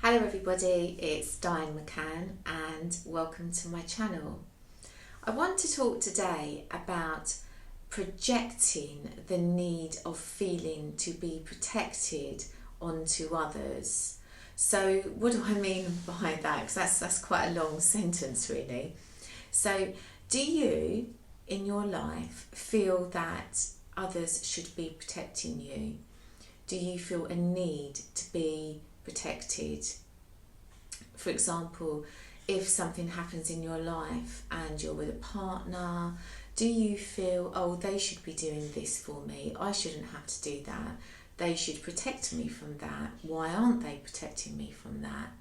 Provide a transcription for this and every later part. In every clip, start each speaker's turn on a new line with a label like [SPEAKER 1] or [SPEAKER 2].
[SPEAKER 1] Hello everybody, it's Diane Mccann and welcome to my channel. I want to talk today about projecting the need of feeling to be protected onto others. So what do I mean by that? Because that's quite a long sentence really. So do you in your life feel that others should be protecting you? Do you feel a need to be protected? For example, if something happens in your life and you're with a partner, do you feel, oh, they should be doing this for me, I shouldn't have to do that, they should protect me from that, why aren't they protecting me from that?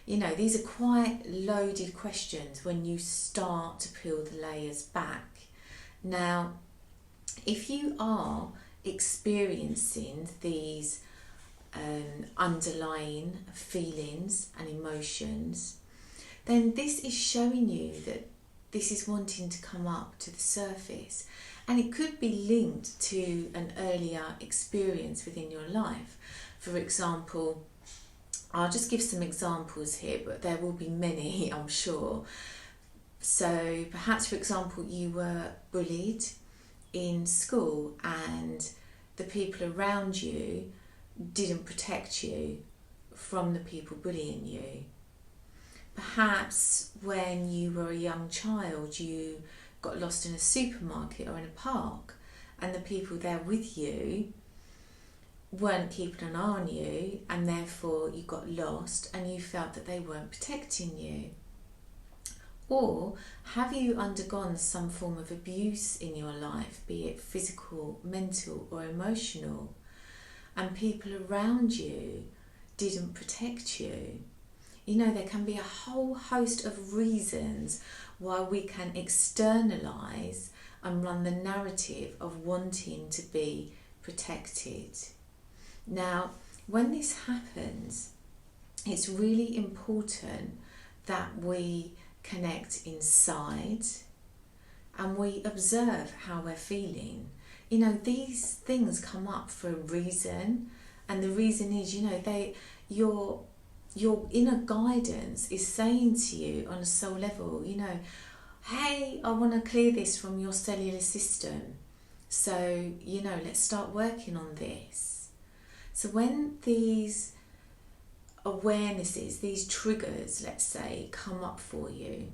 [SPEAKER 1] You know, these are quite loaded questions when you start to peel the layers back. Now, if you are experiencing these underlying feelings and emotions, then this is showing you that this is wanting to come up to the surface, and it could be linked to an earlier experience within your life. For example, I'll just give some examples here, but there will be many, I'm sure. So perhaps, for example, you were bullied in school and the people around you didn't protect you from the people bullying you. Perhaps when you were a young child you got lost in a supermarket or in a park and the people there with you weren't keeping an eye on you, and therefore you got lost and you felt that they weren't protecting you. Or have you undergone some form of abuse in your life, be it physical, mental or emotional, and people around you didn't protect you? You know, there can be a whole host of reasons why we can externalise and run the narrative of wanting to be protected. Now, when this happens, it's really important that we connect inside and we observe how we're feeling. You know, these things come up for a reason, and the reason is, you know, your inner guidance is saying to you on a soul level, you know, hey, I want to clear this from your cellular system. So, you know, let's start working on this. So when these awarenesses, these triggers, let's say, come up for you,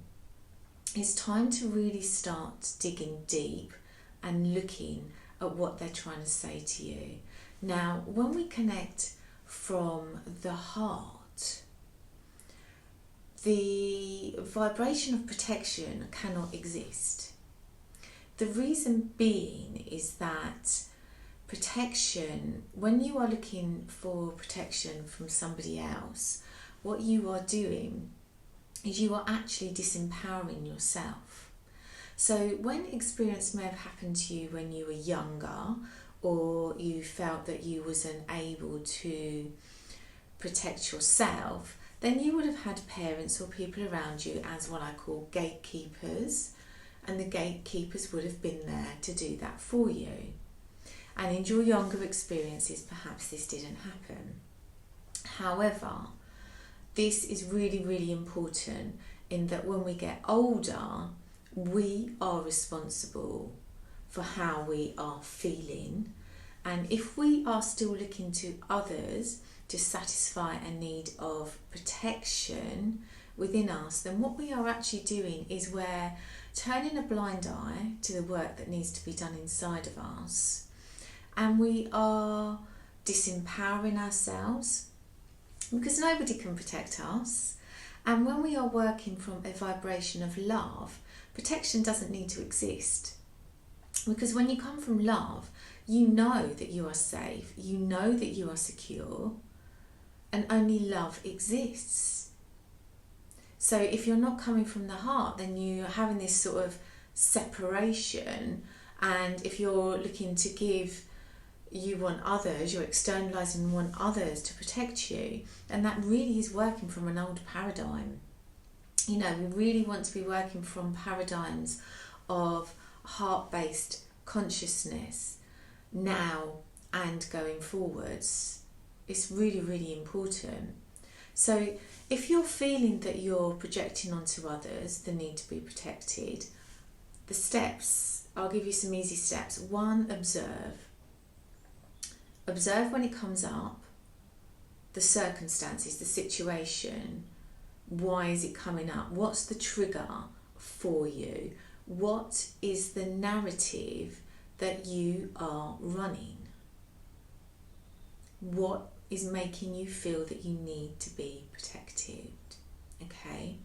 [SPEAKER 1] it's time to really start digging deep and looking at what they're trying to say to you. Now, when we connect from the heart, the vibration of protection cannot exist. The reason being is that protection, when you are looking for protection from somebody else, what you are doing is you are actually disempowering yourself. So when experience may have happened to you when you were younger, or you felt that you wasn't able to protect yourself, then you would have had parents or people around you as what I call gatekeepers, and the gatekeepers would have been there to do that for you. And in your younger experiences, perhaps this didn't happen. However, this is really, really important in that when we get older, we are responsible for how we are feeling. And if we are still looking to others to satisfy a need of protection within us, then what we are actually doing is we're turning a blind eye to the work that needs to be done inside of us. And we are disempowering ourselves because nobody can protect us. And when we are working from a vibration of love, protection doesn't need to exist. Because when you come from love, you know that you are safe, you know that you are secure, and only love exists. So if you're not coming from the heart, then you're having this sort of separation, and if you're looking to give, you want others, you're externalising and want others to protect you, and that really is working from an old paradigm. You know, we really want to be working from paradigms of heart-based consciousness now and going forwards. It's really, really important. So if you're feeling that you're projecting onto others the need to be protected, the steps, I'll give you some easy steps. 1, observe. Observe when it comes up, the circumstances, the situation. Why is it coming up? What's the trigger for you? What is the narrative that you are running? What is making you feel that you need to be protected? Okay.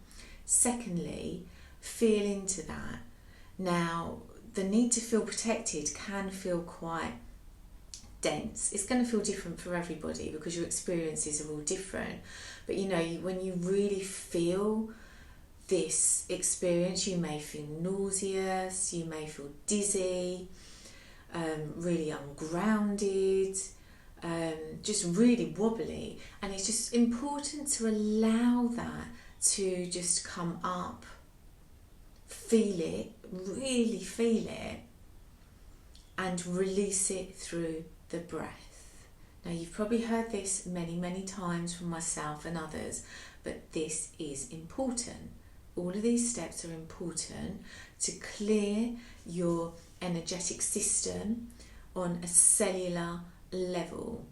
[SPEAKER 1] Secondly, feel into that. Now, the need to feel protected can feel quite dense. It's going to feel different for everybody because your experiences are all different. But you know, when you really feel this experience, you may feel nauseous, you may feel dizzy, really ungrounded, just really wobbly. And it's just important to allow that to just come up. Feel it, really feel it, and release it through the breath. Now, you've probably heard this many times from myself and others, but this is important. All of these steps are important to clear your energetic system on a cellular level.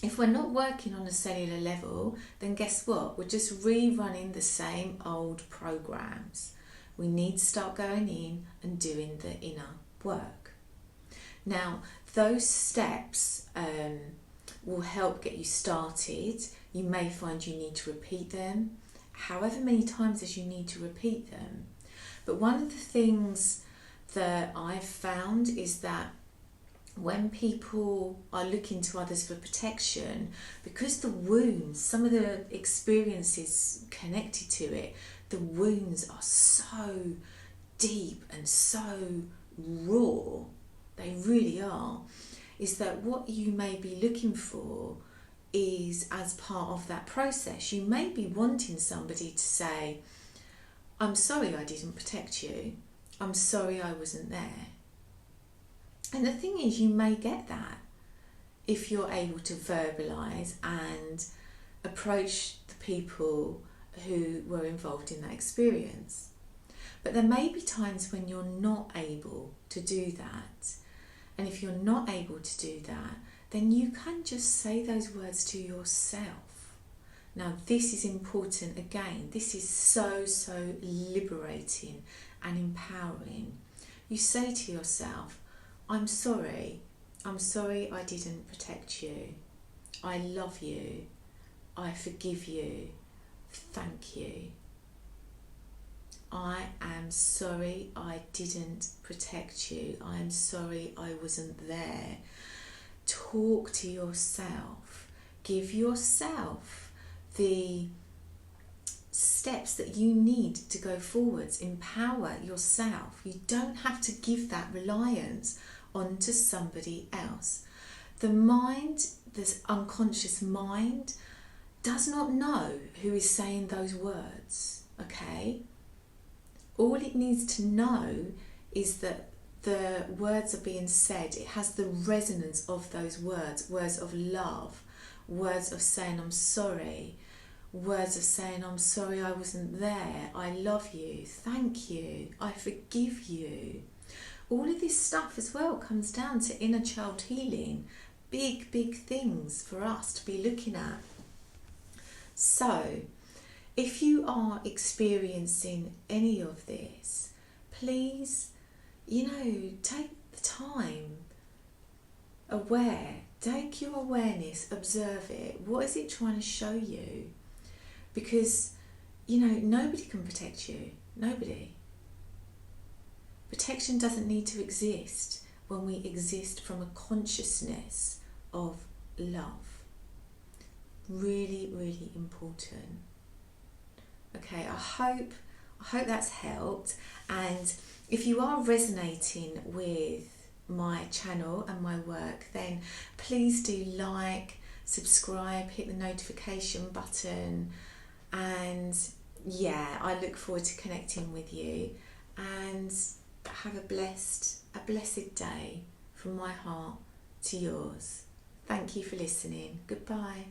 [SPEAKER 1] If we're not working on a cellular level, then guess what? We're just rerunning the same old programs. We need to start going in and doing the inner work. Now, those steps will help get you started. You may find you need to repeat them however many times as you need to repeat them. But one of the things that I've found is that when people are looking to others for protection, because the wounds, some of the experiences connected to it, the wounds are so deep and so raw, they really are, is that what you may be looking for is as part of that process. You may be wanting somebody to say, I'm sorry I didn't protect you. I'm sorry I wasn't there. And the thing is, you may get that if you're able to verbalise and approach the people who were involved in that experience. But there may be times when you're not able to do that. And if you're not able to do that, then you can just say those words to yourself. Now, this is important again. This is so liberating and empowering. You say to yourself, I'm sorry I didn't protect you. I love you. I forgive you. Thank you. I am sorry I didn't protect you. I am sorry I wasn't there. Talk to yourself. Give yourself the steps that you need to go forwards. Empower yourself. You don't have to give that reliance onto somebody else. The mind, this unconscious mind, does not know who is saying those words, okay? All it needs to know is that the words are being said. It has the resonance of those words, words of love, words of saying I'm sorry, words of saying I'm sorry I wasn't there, I love you, thank you, I forgive you. All of this stuff as well comes down to inner child healing. Big things for us to be looking at. So, if you are experiencing any of this, please, take the time, take your awareness, observe it. What is it trying to show you? Because, nobody can protect you. Nobody. Protection doesn't need to exist when we exist from a consciousness of love. Really important. Okay, I hope that's helped. And if you are resonating with my channel and my work, then please do like, subscribe, hit the notification button, and I look forward to connecting with you. And have a blessed day from my heart to yours. Thank you for listening. Goodbye.